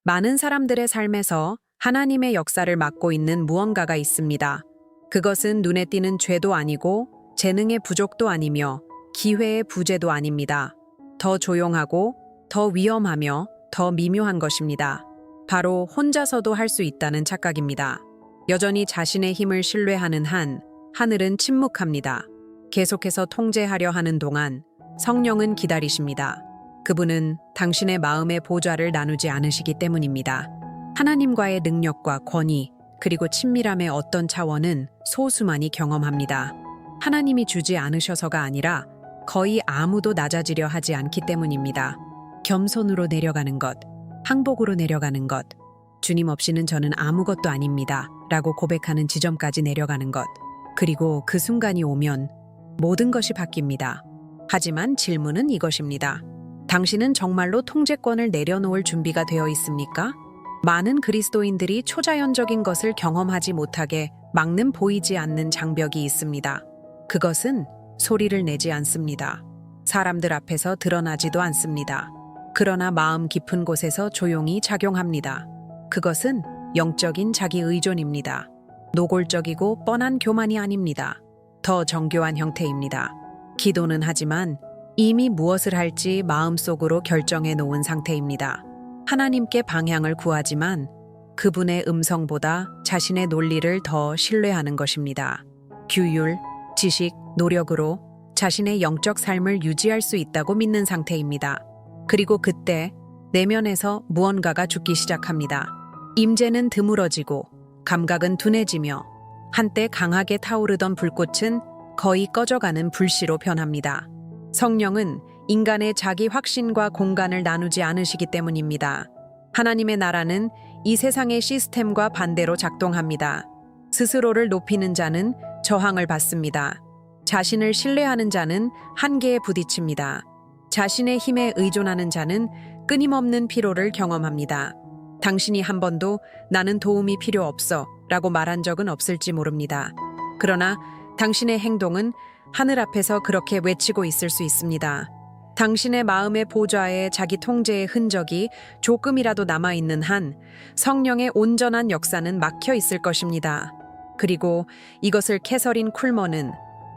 많은 사람들의 삶에서 하나님의 역사를 맡고 있는 무언가가 있습니다. 그것은 눈에 띄는 죄도 아니고 재능의 부족도 아니며 기회의 부재도 아닙니다. 더 조용하고 더 위험하며 더 미묘한 것입니다. 바로 혼자서도 할 수 있다는 착각입니다. 여전히 자신의 힘을 신뢰하는 한 하늘은 침묵합니다. 계속해서 통제하려 하는 동안 성령은 기다리십니다. 그분은 당신의 마음의 보좌를 나누지 않으시기 때문입니다. 하나님과의 능력과 권위, 그리고 친밀함의 어떤 차원은 소수만이 경험합니다. 하나님이 주지 않으셔서가 아니라 거의 아무도 낮아지려 하지 않기 때문입니다. 겸손으로 내려가는 것, 항복으로 내려가는 것, 주님 없이는 저는 아무것도 아닙니다. 라고 고백하는 지점까지 내려가는 것, 그리고 그 순간이 오면 모든 것이 바뀝니다. 하지만 질문은 이것입니다. 당신은 정말로 통제권을 내려놓을 준비가 되어 있습니까? 많은 그리스도인들이 초자연적인 것을 경험하지 못하게 막는 보이지 않는 장벽이 있습니다. 그것은 소리를 내지 않습니다. 사람들 앞에서 드러나지도 않습니다. 그러나 마음 깊은 곳에서 조용히 작용합니다. 그것은 영적인 자기 의존입니다. 노골적이고 뻔한 교만이 아닙니다. 더 정교한 형태입니다. 기도는 하지만 이미 무엇을 할지 마음속으로 결정해 놓은 상태입니다. 하나님께 방향을 구하지만 그분의 음성보다 자신의 논리를 더 신뢰하는 것입니다. 규율, 지식, 노력으로 자신의 영적 삶을 유지할 수 있다고 믿는 상태입니다. 그리고 그때 내면에서 무언가가 죽기 시작합니다. 임재는 드물어지고 감각은 둔해지며 한때 강하게 타오르던 불꽃은 거의 꺼져가는 불씨로 변합니다. 성령은 인간의 자기 확신과 공간을 나누지 않으시기 때문입니다. 하나님의 나라는 이 세상의 시스템과 반대로 작동합니다. 스스로를 높이는 자는 저항을 받습니다. 자신을 신뢰하는 자는 한계에 부딪힙니다. 자신의 힘에 의존하는 자는 끊임없는 피로를 경험합니다. 당신이 한 번도 나는 도움이 필요 없어 라고 말한 적은 없을지 모릅니다. 그러나 당신의 행동은 하늘 앞에서 그렇게 외치고 있을 수 있습니다. 당신의 마음의 보좌에 자기 통제의 흔적이 조금이라도 남아있는 한 성령의 온전한 역사는 막혀 있을 것입니다. 그리고 이것을 캐서린 쿨먼은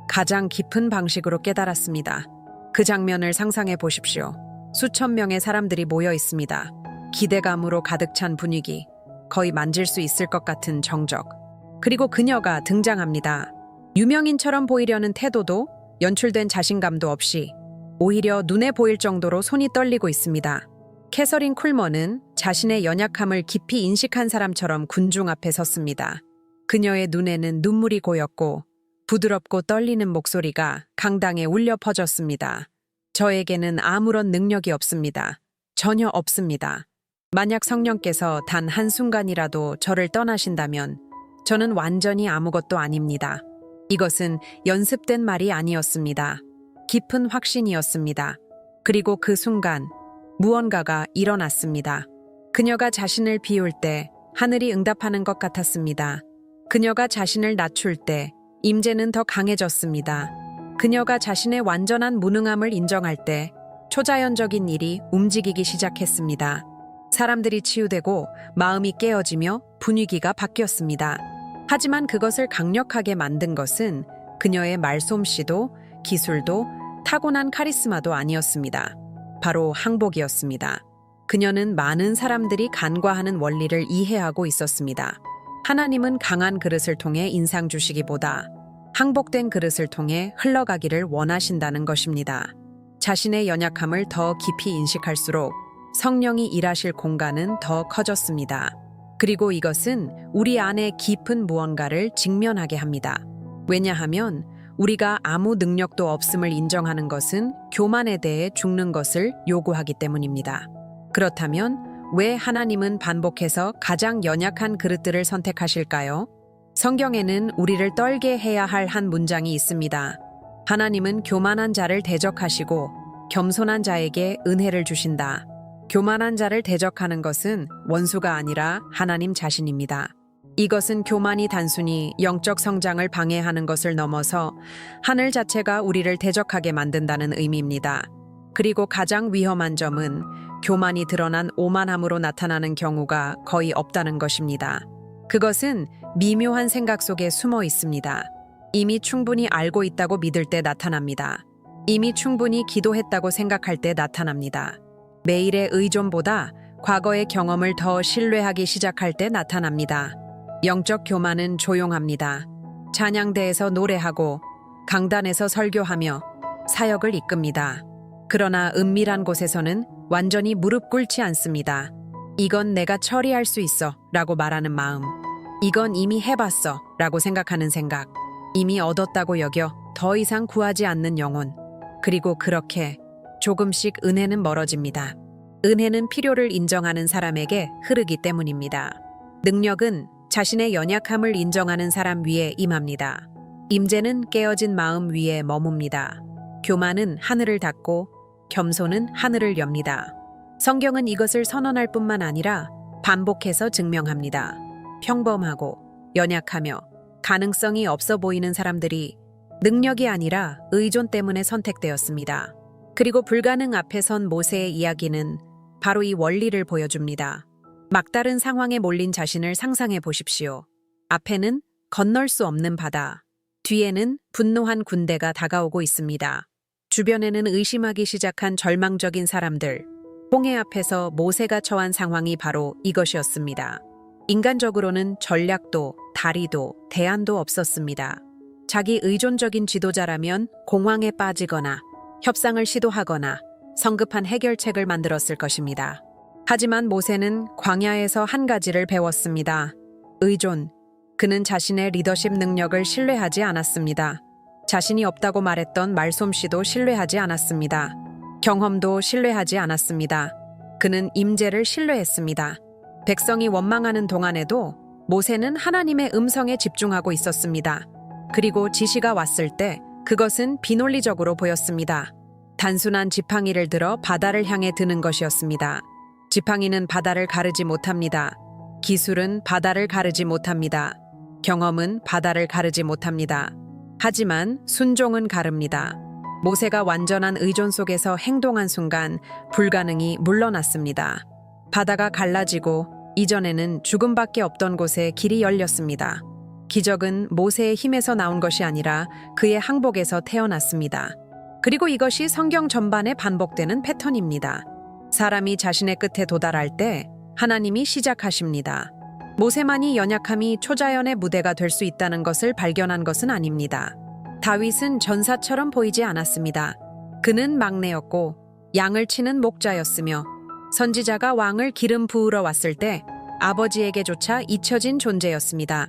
가장 깊은 방식으로 깨달았습니다. 그 장면을 상상해 보십시오. 수천 명의 사람들이 모여 있습니다. 기대감으로 가득 찬 분위기, 거의 만질 수 있을 것 같은 정적. 그리고 그녀가 등장합니다. 유명인처럼 보이려는 태도도 연출된 자신감도 없이 오히려 눈에 보일 정도로 손이 떨리고 있습니다. 캐서린 쿨먼은 자신의 연약함을 깊이 인식한 사람처럼 군중 앞에 섰습니다. 그녀의 눈에는 눈물이 고였고 부드럽고 떨리는 목소리가 강당에 울려 퍼졌습니다. 저에게는 아무런 능력이 없습니다. 전혀 없습니다. 만약 성령께서 단 한순간이라도 저를 떠나신다면 저는 완전히 아무것도 아닙니다. 이것은 연습된 말이 아니었습니다. 깊은 확신이었습니다. 그리고 그 순간 무언가가 일어났습니다. 그녀가 자신을 비울 때 하늘이 응답하는 것 같았습니다. 그녀가 자신을 낮출 때 임재는 더 강해졌습니다. 그녀가 자신의 완전한 무능함을 인정할 때 초자연적인 일이 움직이기 시작했습니다. 사람들이 치유되고 마음이 깨어지며 분위기가 바뀌었습니다. 하지만 그것을 강력하게 만든 것은 그녀의 말솜씨도 기술도 타고난 카리스마도 아니었습니다. 바로 항복이었습니다. 그녀는 많은 사람들이 간과하는 원리를 이해하고 있었습니다. 하나님은 강한 그릇을 통해 인상 주시기보다 항복된 그릇을 통해 흘러가기를 원하신다는 것입니다. 자신의 연약함을 더 깊이 인식할수록 성령이 일하실 공간은 더 커졌습니다. 그리고 이것은 우리 안에 깊은 무언가를 직면하게 합니다. 왜냐하면 우리가 아무 능력도 없음을 인정하는 것은 교만에 대해 죽는 것을 요구하기 때문입니다. 그렇다면 왜 하나님은 반복해서 가장 연약한 그릇들을 선택하실까요? 성경에는 우리를 떨게 해야 할 한 문장이 있습니다. 하나님은 교만한 자를 대적하시고 겸손한 자에게 은혜를 주신다. 교만한 자를 대적하는 것은 원수가 아니라 하나님 자신입니다. 이것은 교만이 단순히 영적 성장을 방해하는 것을 넘어서 하늘 자체가 우리를 대적하게 만든다는 의미입니다. 그리고 가장 위험한 점은 교만이 드러난 오만함으로 나타나는 경우가 거의 없다는 것입니다. 그것은 미묘한 생각 속에 숨어 있습니다. 이미 충분히 알고 있다고 믿을 때 나타납니다. 이미 충분히 기도했다고 생각할 때 나타납니다. 매일의 의존보다 과거의 경험을 더 신뢰하기 시작할 때 나타납니다. 영적 교만은 조용합니다. 찬양대에서 노래하고 강단에서 설교하며 사역을 이끕니다. 그러나 은밀한 곳에서는 완전히 무릎 꿇지 않습니다. 이건 내가 처리할 수 있어 라고 말하는 마음. 이건 이미 해봤어 라고 생각하는 생각. 이미 얻었다고 여겨 더 이상 구하지 않는 영혼. 그리고 그렇게 조금씩 은혜는 멀어집니다. 은혜는 필요를 인정하는 사람에게 흐르기 때문입니다. 능력은 자신의 연약함을 인정하는 사람 위에 임합니다. 임재는 깨어진 마음 위에 머뭅니다. 교만은 하늘을 닫고 겸손은 하늘을 엽니다. 성경은 이것을 선언할 뿐만 아니라 반복해서 증명합니다. 평범하고 연약하며 가능성이 없어 보이는 사람들이 능력이 아니라 의존 때문에 선택되었습니다. 그리고 불가능 앞에 선 모세의 이야기는 바로 이 원리를 보여줍니다. 막다른 상황에 몰린 자신을 상상해 보십시오. 앞에는 건널 수 없는 바다, 뒤에는 분노한 군대가 다가오고 있습니다. 주변에는 의심하기 시작한 절망적인 사람들. 홍해 앞에서 모세가 처한 상황이 바로 이것이었습니다. 인간적으로는 전략도, 다리도, 대안도 없었습니다. 자기 의존적인 지도자라면 공황에 빠지거나 협상을 시도하거나 성급한 해결책을 만들었을 것입니다. 하지만 모세는 광야에서 한 가지를 배웠습니다. 의존. 그는 자신의 리더십 능력을 신뢰하지 않았습니다. 자신이 없다고 말했던 말솜씨도 신뢰하지 않았습니다. 경험도 신뢰하지 않았습니다. 그는 임재를 신뢰했습니다. 백성이 원망하는 동안에도 모세는 하나님의 음성에 집중하고 있었습니다. 그리고 지시가 왔을 때 그것은 비논리적으로 보였습니다. 단순한 지팡이를 들어 바다를 향해 드는 것이었습니다. 지팡이는 바다를 가르지 못합니다. 기술은 바다를 가르지 못합니다. 경험은 바다를 가르지 못합니다. 하지만 순종은 가릅니다. 모세가 완전한 의존 속에서 행동한 순간 불가능이 물러났습니다. 바다가 갈라지고 이전에는 죽음밖에 없던 곳에 길이 열렸습니다. 기적은 모세의 힘에서 나온 것이 아니라 그의 항복에서 태어났습니다. 그리고 이것이 성경 전반에 반복되는 패턴입니다. 사람이 자신의 끝에 도달할 때 하나님이 시작하십니다. 모세만이 연약함이 초자연의 무대가 될 수 있다는 것을 발견한 것은 아닙니다. 다윗은 전사처럼 보이지 않았습니다. 그는 막내였고 양을 치는 목자였으며 선지자가 왕을 기름 부으러 왔을 때 아버지에게조차 잊혀진 존재였습니다.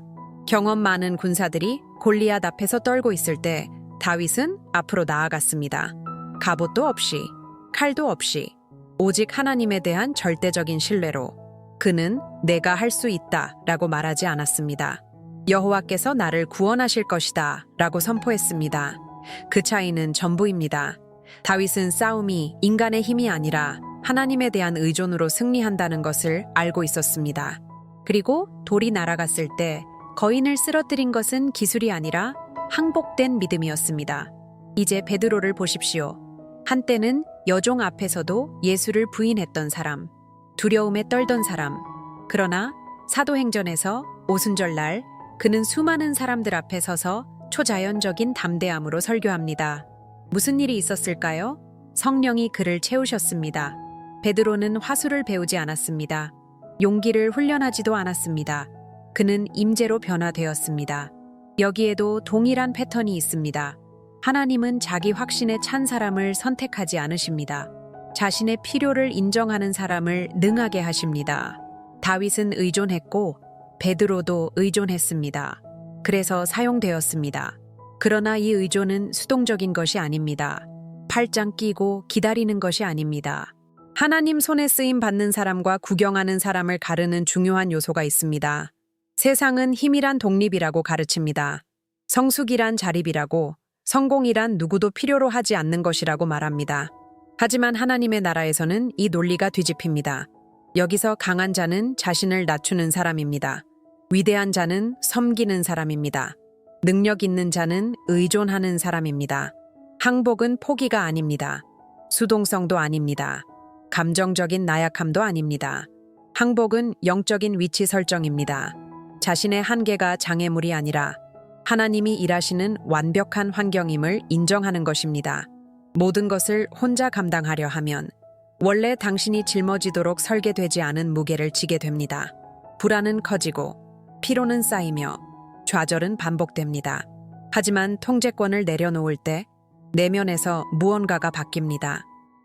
경험 많은 군사들이 골리앗 앞에서 떨고 있을 때 다윗은 앞으로 나아갔습니다. 갑옷도 없이, 칼도 없이, 오직 하나님에 대한 절대적인 신뢰로 그는 내가 할 수 있다 라고 말하지 않았습니다. 여호와께서 나를 구원하실 것이다 라고 선포했습니다. 그 차이는 전부입니다. 다윗은 싸움이 인간의 힘이 아니라 하나님에 대한 의존으로 승리한다는 것을 알고 있었습니다. 그리고 돌이 날아갔을 때 거인을 쓰러뜨린 것은 기술이 아니라 항복된 믿음이었습니다. 이제 베드로를 보십시오. 한때는 여종 앞에서도 예수를 부인했던 사람, 두려움에 떨던 사람. 그러나 사도행전에서 오순절날 그는 수많은 사람들 앞에 서서 초자연적인 담대함으로 설교합니다. 무슨 일이 있었을까요? 성령이 그를 채우셨습니다. 베드로는 화술을 배우지 않았습니다. 용기를 훈련하지도 않았습니다. 그는 임재로 변화되었습니다. 여기에도 동일한 패턴이 있습니다. 하나님은 자기 확신에 찬 사람을 선택하지 않으십니다. 자신의 필요를 인정하는 사람을 능하게 하십니다. 다윗은 의존했고 베드로도 의존했습니다. 그래서 사용되었습니다. 그러나 이 의존은 수동적인 것이 아닙니다. 팔짱 끼고 기다리는 것이 아닙니다. 하나님 손에 쓰임 받는 사람과 구경하는 사람을 가르는 중요한 요소가 있습니다. 세상은 힘이란 독립이라고 가르칩니다. 성숙이란 자립이라고, 성공이란 누구도 필요로 하지 않는 것이라고 말합니다. 하지만 하나님의 나라에서는 이 논리가 뒤집힙니다. 여기서 강한 자는 자신을 낮추는 사람입니다. 위대한 자는 섬기는 사람입니다. 능력 있는 자는 의존하는 사람입니다. 항복은 포기가 아닙니다. 수동성도 아닙니다. 감정적인 나약함도 아닙니다. 항복은 영적인 위치 설정입니다. 자신의 한계가 장애물이 아니라 하나님이 일하시는 완벽한 환경임을 인정하는 것입니다. 모든 것을 혼자 감당하려 하면 원래 당신이 짊어지도록 설계되지 않은 무게를 지게 됩니다. 불안은 커지고 피로는 쌓이며 좌절은 반복됩니다. 하지만 통제권을 내려놓을 때 내면에서 무언가가 바뀝니다.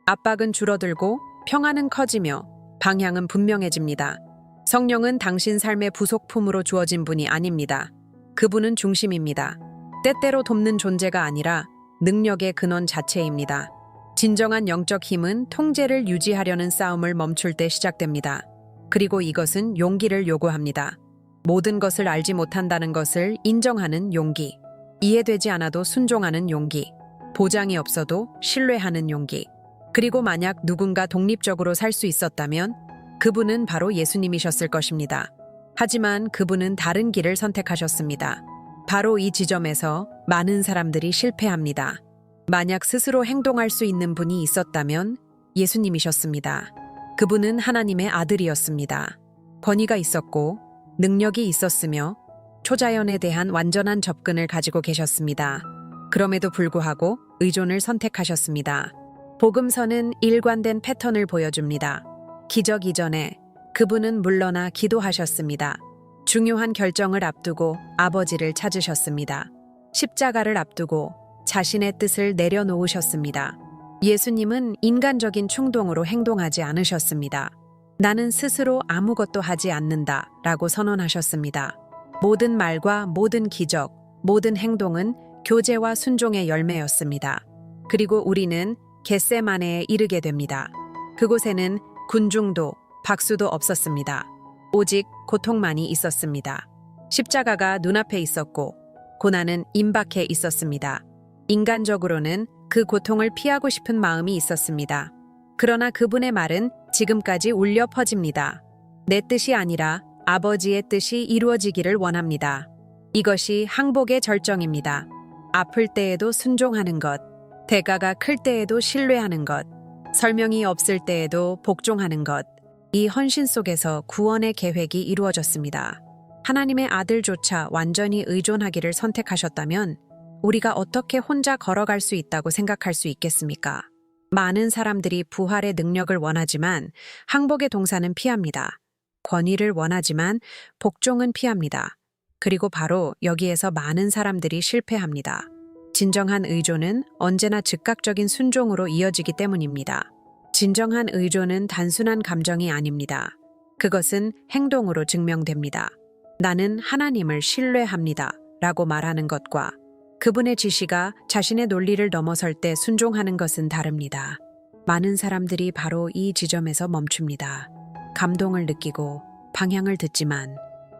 압박은 줄어들고 평안은 커지며 방향은 분명해집니다. 성령은 당신 삶의 부속품으로 주어진 분이 아닙니다. 그분은 중심입니다. 때때로 돕는 존재가 아니라 능력의 근원 자체입니다. 진정한 영적 힘은 통제를 유지하려는 싸움을 멈출 때 시작됩니다. 그리고 이것은 용기를 요구합니다. 모든 것을 알지 못한다는 것을 인정하는 용기. 이해되지 않아도 순종하는 용기. 보장이 없어도 신뢰하는 용기. 그리고 만약 누군가 독립적으로 살 수 있었다면 그분은 바로 예수님이셨을 것입니다. 하지만 그분은 다른 길을 선택하셨습니다. 바로 이 지점에서 많은 사람들이 실패합니다. 만약 스스로 행동할 수 있는 분이 있었다면 예수님이셨습니다. 그분은 하나님의 아들이었습니다. 권위가 있었고 능력이 있었으며 초자연에 대한 완전한 접근을 가지고 계셨습니다. 그럼에도 불구하고 의존을 선택하셨습니다. 복음서는 일관된 패턴을 보여줍니다. 기적 이전에 그분은 물러나 기도하셨습니다. 중요한 결정을 앞두고 아버지를 찾으셨습니다. 십자가를 앞두고 자신의 뜻을 내려놓으셨습니다. 예수님은 인간적인 충동으로 행동하지 않으셨습니다. 나는 스스로 아무것도 하지 않는다 라고 선언하셨습니다. 모든 말과 모든 기적, 모든 행동은 교제와 순종의 열매였습니다. 그리고 우리는 겟세마네에 이르게 됩니다. 그곳에는 군중도 박수도 없었습니다. 오직 고통만이 있었습니다. 십자가가 눈앞에 있었고 고난은 임박해 있었습니다. 인간적으로는 그 고통을 피하고 싶은 마음이 있었습니다. 그러나 그분의 말은 지금까지 울려 퍼집니다. 내 뜻이 아니라 아버지의 뜻이 이루어지기를 원합니다. 이것이 항복의 절정입니다. 아플 때에도 순종하는 것, 대가가 클 때에도 신뢰하는 것, 설명이 없을 때에도 복종하는 것, 이 헌신 속에서 구원의 계획이 이루어졌습니다. 하나님의 아들조차 완전히 의존하기를 선택하셨다면 우리가 어떻게 혼자 걸어갈 수 있다고 생각할 수 있겠습니까? 많은 사람들이 부활의 능력을 원하지만 항복의 동산은 피합니다. 권위를 원하지만 복종은 피합니다. 그리고 바로 여기에서 많은 사람들이 실패합니다. 진정한 의존은 언제나 즉각적인 순종으로 이어지기 때문입니다. 진정한 의존은 단순한 감정이 아닙니다. 그것은 행동으로 증명됩니다. 나는 하나님을 신뢰합니다. 라고 말하는 것과 그분의 지시가 자신의 논리를 넘어설 때 순종하는 것은 다릅니다. 많은 사람들이 바로 이 지점에서 멈춥니다. 감동을 느끼고 방향을 듣지만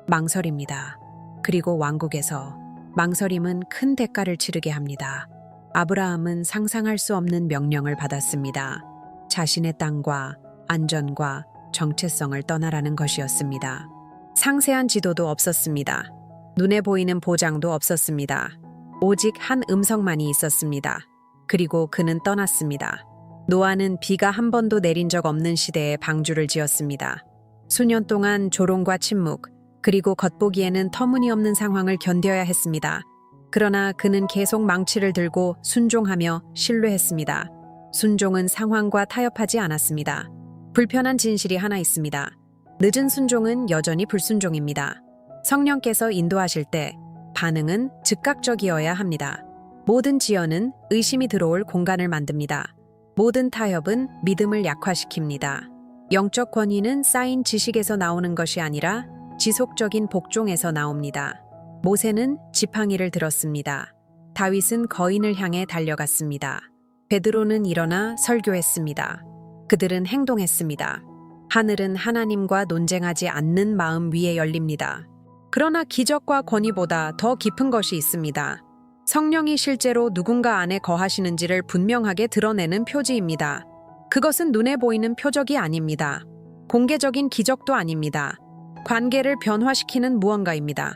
망설입니다. 그리고 왕국에서 망설임은 큰 대가를 치르게 합니다. 아브라함은 상상할 수 없는 명령을 받았습니다. 자신의 땅과 안전과 정체성을 떠나라는 것이었습니다. 상세한 지도도 없었습니다. 눈에 보이는 보장도 없었습니다. 오직 한 음성만이 있었습니다. 그리고 그는 떠났습니다. 노아는 비가 한 번도 내린 적 없는 시대에 방주를 지었습니다. 수년 동안 조롱과 침묵, 그리고 겉보기에는 터무니없는 상황을 견뎌야 했습니다. 그러나 그는 계속 망치를 들고 순종하며 신뢰했습니다. 순종은 상황과 타협하지 않았습니다. 불편한 진실이 하나 있습니다. 늦은 순종은 여전히 불순종입니다. 성령께서 인도하실 때 반응은 즉각적이어야 합니다. 모든 지연은 의심이 들어올 공간을 만듭니다. 모든 타협은 믿음을 약화시킵니다. 영적 권위는 쌓인 지식에서 나오는 것이 아니라 지속적인 복종에서 나옵니다. 모세는 지팡이를 들었습니다. 다윗은 거인을 향해 달려갔습니다. 베드로는 일어나 설교했습니다. 그들은 행동했습니다. 하늘은 하나님과 논쟁하지 않는 마음 위에 열립니다. 그러나 기적과 권위보다 더 깊은 것이 있습니다. 성령이 실제로 누군가 안에 거하시는지를 분명하게 드러내는 표지입니다. 그것은 눈에 보이는 표적이 아닙니다. 공개적인 기적도 아닙니다. 관계를 변화시키는 무언가입니다.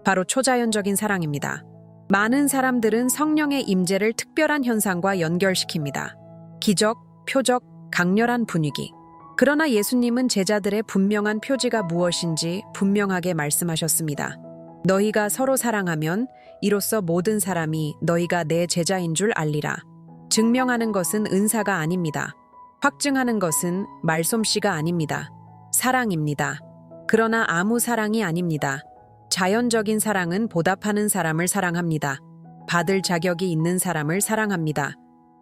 바로 초자연적인 사랑입니다. 많은 사람들은 성령의 임재를 특별한 현상과 연결시킵니다. 기적, 표적, 강렬한 분위기. 그러나 예수님은 제자들의 분명한 표지가 무엇인지 분명하게 말씀하셨습니다. 너희가 서로 사랑하면 이로써 모든 사람이 너희가 내 제자인 줄 알리라. 증명하는 것은 은사가 아닙니다. 확증하는 것은 말솜씨가 아닙니다. 사랑입니다. 그러나 아무 사랑이 아닙니다. 자연적인 사랑은 보답하는 사람을 사랑합니다. 받을 자격이 있는 사람을 사랑합니다.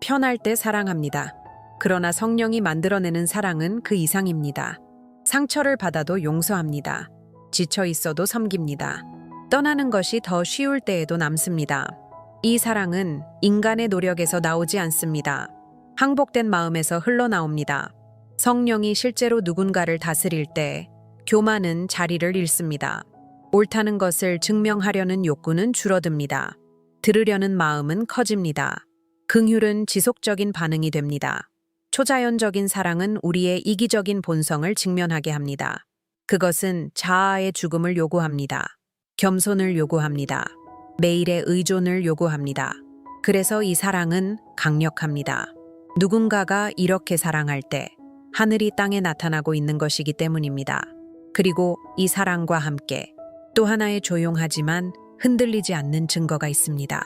편할 때 사랑합니다. 그러나 성령이 만들어내는 사랑은 그 이상입니다. 상처를 받아도 용서합니다. 지쳐 있어도 섬깁니다. 떠나는 것이 더 쉬울 때에도 남습니다. 이 사랑은 인간의 노력에서 나오지 않습니다. 항복된 마음에서 흘러나옵니다. 성령이 실제로 누군가를 다스릴 때 교만은 자리를 잃습니다. 옳다는 것을 증명하려는 욕구는 줄어듭니다. 들으려는 마음은 커집니다. 긍휼은 지속적인 반응이 됩니다. 초자연적인 사랑은 우리의 이기적인 본성을 직면하게 합니다. 그것은 자아의 죽음을 요구합니다. 겸손을 요구합니다. 매일의 의존을 요구합니다. 그래서 이 사랑은 강력합니다. 누군가가 이렇게 사랑할 때 하늘이 땅에 나타나고 있는 것이기 때문입니다. 그리고 이 사랑과 함께 또 하나의 조용하지만 흔들리지 않는 증거가 있습니다.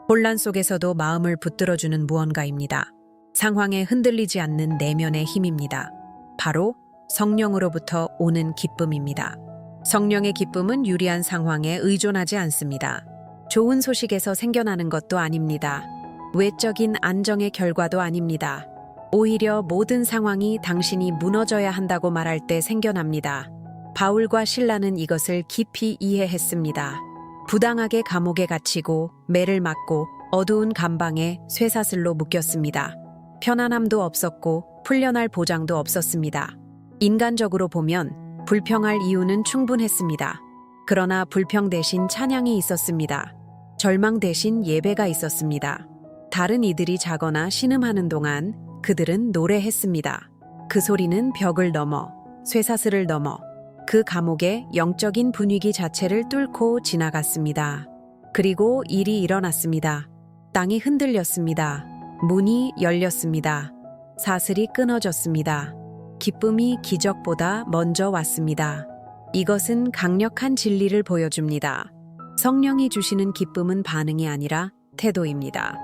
혼란 속에서도 마음을 붙들어주는 무언가입니다. 상황에 흔들리지 않는 내면의 힘입니다. 바로 성령으로부터 오는 기쁨입니다. 성령의 기쁨은 유리한 상황에 의존하지 않습니다. 좋은 소식에서 생겨나는 것도 아닙니다. 외적인 안정의 결과도 아닙니다. 오히려 모든 상황이 당신이 무너져야 한다고 말할 때 생겨납니다. 바울과 실라는 이것을 깊이 이해했습니다. 부당하게 감옥에 갇히고 매를 맞고 어두운 감방에 쇠사슬로 묶였습니다. 편안함도 없었고 풀려날 보장도 없었습니다. 인간적으로 보면 불평할 이유는 충분했습니다. 그러나 불평 대신 찬양이 있었습니다. 절망 대신 예배가 있었습니다. 다른 이들이 자거나 신음하는 동안 그들은 노래했습니다. 그 소리는 벽을 넘어 쇠사슬을 넘어 그 감옥의 영적인 분위기 자체를 뚫고 지나갔습니다. 그리고 일이 일어났습니다. 땅이 흔들렸습니다. 문이 열렸습니다. 사슬이 끊어졌습니다. 기쁨이 기적보다 먼저 왔습니다. 이것은 강력한 진리를 보여줍니다. 성령이 주시는 기쁨은 반응이 아니라 태도입니다.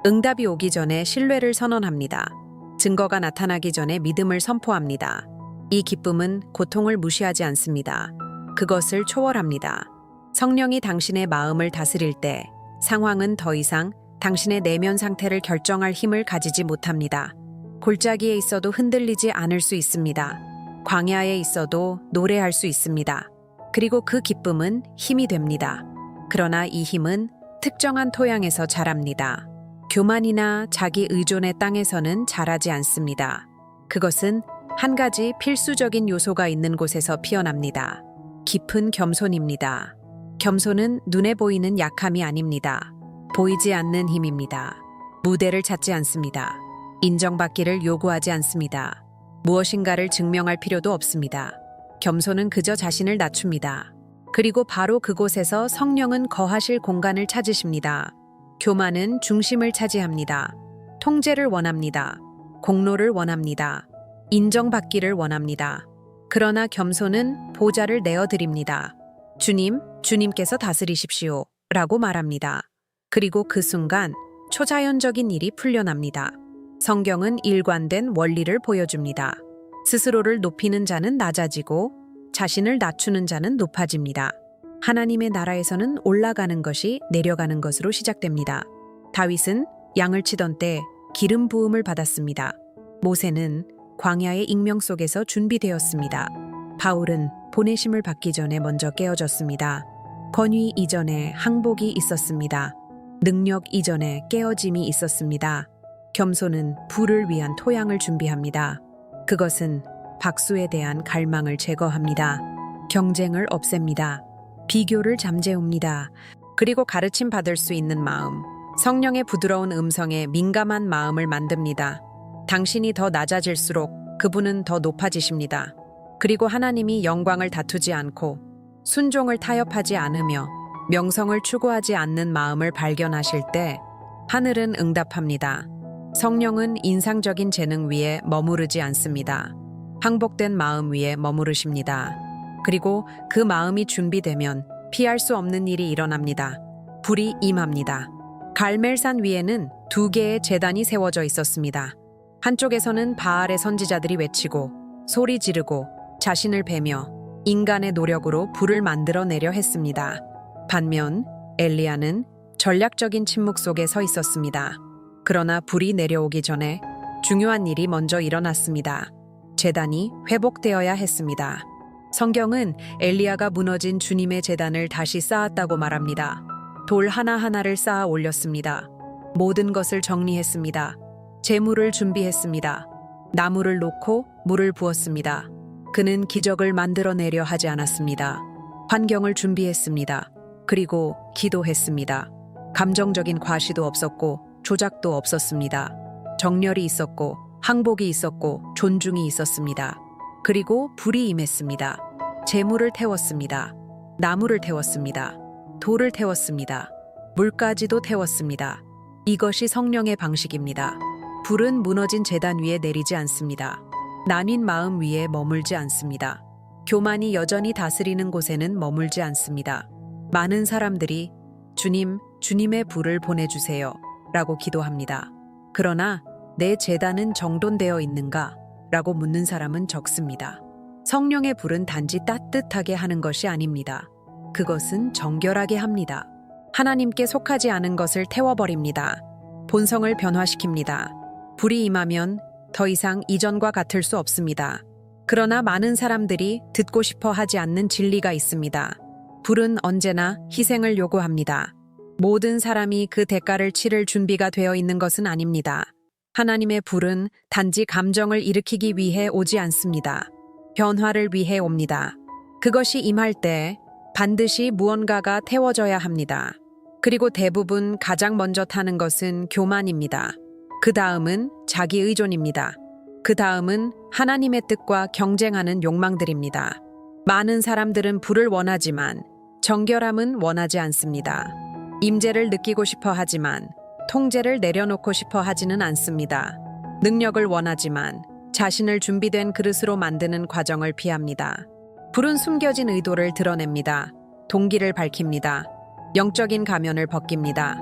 응답이 오기 전에 신뢰를 선언합니다. 증거가 나타나기 전에 믿음을 선포합니다. 이 기쁨은 고통을 무시하지 않습니다. 그것을 초월합니다. 성령이 당신의 마음을 다스릴 때 상황은 더 이상 당신의 내면 상태를 결정할 힘을 가지지 못합니다. 골짜기에 있어도 흔들리지 않을 수 있습니다. 광야에 있어도 노래할 수 있습니다. 그리고 그 기쁨은 힘이 됩니다. 그러나 이 힘은 특정한 토양에서 자랍니다. 교만이나 자기 의존의 땅에서는 자라지 않습니다. 그것은 한 가지 필수적인 요소가 있는 곳에서 피어납니다. 깊은 겸손입니다. 겸손은 눈에 보이는 약함이 아닙니다. 보이지 않는 힘입니다. 무대를 찾지 않습니다. 인정받기를 요구하지 않습니다. 무엇인가를 증명할 필요도 없습니다. 겸손은 그저 자신을 낮춥니다. 그리고 바로 그곳에서 성령은 거하실 공간을 찾으십니다. 교만은 중심을 차지합니다. 통제를 원합니다. 공로를 원합니다. 인정받기를 원합니다. 그러나 겸손은 보좌를 내어드립니다. 주님께서 다스리십시오. 라고 말합니다. 그리고 그 순간 초자연적인 일이 풀려납니다. 성경은 일관된 원리를 보여줍니다. 스스로를 높이는 자는 낮아지고 자신을 낮추는 자는 높아집니다. 하나님의 나라에서는 올라가는 것이 내려가는 것으로 시작됩니다. 다윗은 양을 치던 때 기름 부음을 받았습니다. 모세는 광야의 익명 속에서 준비되었습니다. 바울은 보내심을 받기 전에 먼저 깨어졌습니다. 권위 이전에 항복이 있었습니다. 능력 이전에 깨어짐이 있었습니다. 겸손은 부를 위한 토양을 준비합니다. 그것은 박수에 대한 갈망을 제거합니다. 경쟁을 없앱니다. 비교를 잠재웁니다. 그리고 가르침 받을 수 있는 마음, 성령의 부드러운 음성에 민감한 마음을 만듭니다. 당신이 더 낮아질수록 그분은 더 높아지십니다. 그리고 하나님이 영광을 다투지 않고 순종을 타협하지 않으며 명성을 추구하지 않는 마음을 발견하실 때 하늘은 응답합니다. 성령은 인상적인 재능 위에 머무르지 않습니다. 항복된 마음 위에 머무르십니다. 그리고 그 마음이 준비되면 피할 수 없는 일이 일어납니다. 불이 임합니다. 갈멜산 위에는 2개의 제단이 세워져 있었습니다. 한쪽에서는 바알의 선지자들이 외치고 소리 지르고 자신을 베며 인간의 노력으로 불을 만들어내려 했습니다. 반면 엘리야는 전략적인 침묵 속에 서 있었습니다. 그러나 불이 내려오기 전에 중요한 일이 먼저 일어났습니다. 제단이 회복되어야 했습니다. 성경은 엘리야가 무너진 주님의 제단을 다시 쌓았다고 말합니다. 돌 하나하나를 쌓아 올렸습니다. 모든 것을 정리했습니다. 제물을 준비했습니다. 나무를 놓고 물을 부었습니다. 그는 기적을 만들어내려 하지 않았습니다. 환경을 준비했습니다. 그리고 기도했습니다. 감정적인 과시도 없었고 조작도 없었습니다. 정열이 있었고 항복이 있었고 존중이 있었습니다. 그리고 불이 임했습니다. 제물을 태웠습니다. 나무를 태웠습니다. 돌을 태웠습니다. 물까지도 태웠습니다. 이것이 성령의 방식입니다. 불은 무너진 제단 위에 내리지 않습니다. 나뉜 마음 위에 머물지 않습니다. 교만이 여전히 다스리는 곳에는 머물지 않습니다. 많은 사람들이 주님, 주님의 불을 보내주세요 라고 기도합니다. 그러나 내 제단은 정돈되어 있는가? 라고 묻는 사람은 적습니다. 성령의 불은 단지 따뜻하게 하는 것이 아닙니다. 그것은 정결하게 합니다. 하나님께 속하지 않은 것을 태워버립니다. 본성을 변화시킵니다. 불이 임하면 더 이상 이전과 같을 수 없습니다. 그러나 많은 사람들이 듣고 싶어 하지 않는 진리가 있습니다. 불은 언제나 희생을 요구합니다. 모든 사람이 그 대가를 치를 준비가 되어 있는 것은 아닙니다. 하나님의 불은 단지 감정을 일으키기 위해 오지 않습니다. 변화를 위해 옵니다. 그것이 임할 때 반드시 무언가가 태워져야 합니다. 그리고 대부분 가장 먼저 타는 것은 교만입니다. 그 다음은 자기 의존입니다. 그 다음은 하나님의 뜻과 경쟁하는 욕망들입니다. 많은 사람들은 불을 원하지만 정결함은 원하지 않습니다. 임재를 느끼고 싶어 하지만 통제를 내려놓고 싶어 하지는 않습니다. 능력을 원하지만 자신을 준비된 그릇으로 만드는 과정을 피합니다. 불은 숨겨진 의도를 드러냅니다. 동기를 밝힙니다. 영적인 가면을 벗깁니다.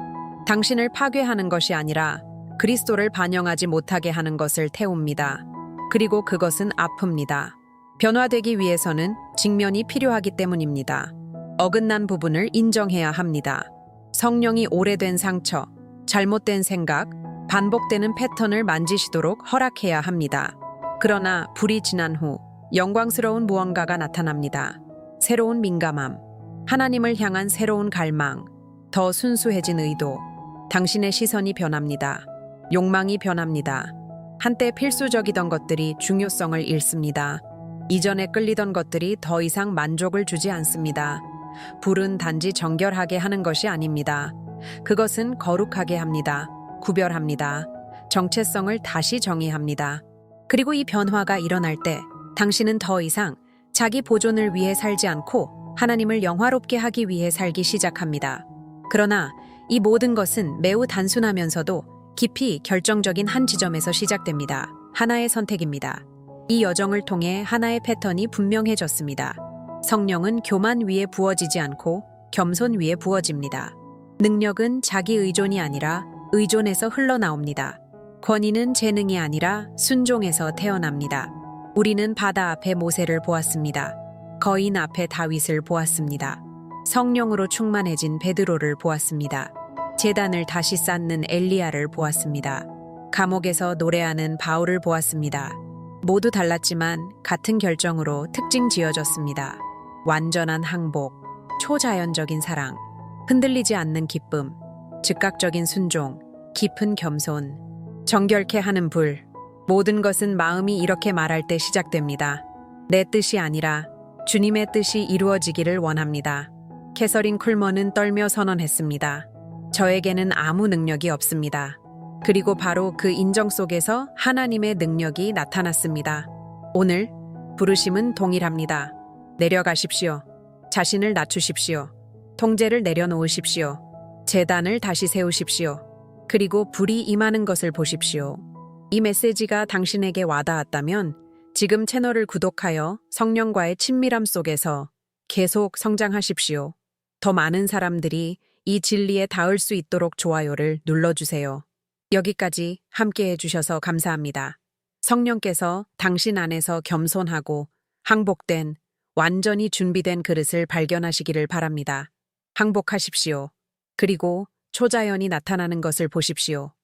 당신을 파괴하는 것이 아니라 그리스도를 반영하지 못하게 하는 것을 태웁니다. 그리고 그것은 아픕니다. 변화되기 위해서는 직면이 필요하기 때문입니다. 어긋난 부분을 인정해야 합니다. 성령이 오래된 상처, 잘못된 생각, 반복되는 패턴을 만지시도록 허락해야 합니다. 그러나 불이 지난 후 영광스러운 무언가가 나타납니다. 새로운 민감함, 하나님을 향한 새로운 갈망, 더 순수해진 의도, 당신의 시선이 변합니다. 욕망이 변합니다. 한때 필수적이던 것들이 중요성을 잃습니다. 이전에 끌리던 것들이 더 이상 만족을 주지 않습니다. 불은 단지 정결하게 하는 것이 아닙니다. 그것은 거룩하게 합니다. 구별합니다. 정체성을 다시 정의합니다. 그리고 이 변화가 일어날 때 당신은 더 이상 자기 보존을 위해 살지 않고 하나님을 영화롭게 하기 위해 살기 시작합니다. 그러나 이 모든 것은 매우 단순하면서도 깊이 결정적인 한 지점에서 시작됩니다. 하나의 선택입니다. 이 여정을 통해 하나의 패턴이 분명해졌습니다. 성령은 교만 위에 부어지지 않고 겸손 위에 부어집니다. 능력은 자기 의존이 아니라 의존에서 흘러나옵니다. 권위는 재능이 아니라 순종에서 태어납니다. 우리는 바다 앞에 모세를 보았습니다. 거인 앞에 다윗을 보았습니다. 성령으로 충만해진 베드로를 보았습니다. 제단을 다시 쌓는 엘리야를 보았습니다. 감옥에서 노래하는 바울을 보았습니다. 모두 달랐지만 같은 결정으로 특징 지어졌습니다. 완전한 항복, 초자연적인 사랑, 흔들리지 않는 기쁨, 즉각적인 순종, 깊은 겸손, 정결케 하는 불. 모든 것은 마음이 이렇게 말할 때 시작됩니다. 내 뜻이 아니라 주님의 뜻이 이루어지기를 원합니다. 캐서린 쿨먼은 떨며 선언했습니다. 저에게는 아무 능력이 없습니다. 그리고 바로 그 인정 속에서 하나님의 능력이 나타났습니다. 오늘 부르심은 동일합니다. 내려가십시오. 자신을 낮추십시오. 통제를 내려놓으십시오. 제단을 다시 세우십시오. 그리고 불이 임하는 것을 보십시오. 이 메시지가 당신에게 와닿았다면 지금 채널을 구독하여 성령과의 친밀함 속에서 계속 성장하십시오. 더 많은 사람들이 이 진리에 닿을 수 있도록 좋아요를 눌러주세요. 여기까지 함께 해주셔서 감사합니다. 성령께서 당신 안에서 겸손하고 항복된, 완전히 준비된 그릇을 발견하시기를 바랍니다. 항복하십시오. 그리고 초자연이 나타나는 것을 보십시오.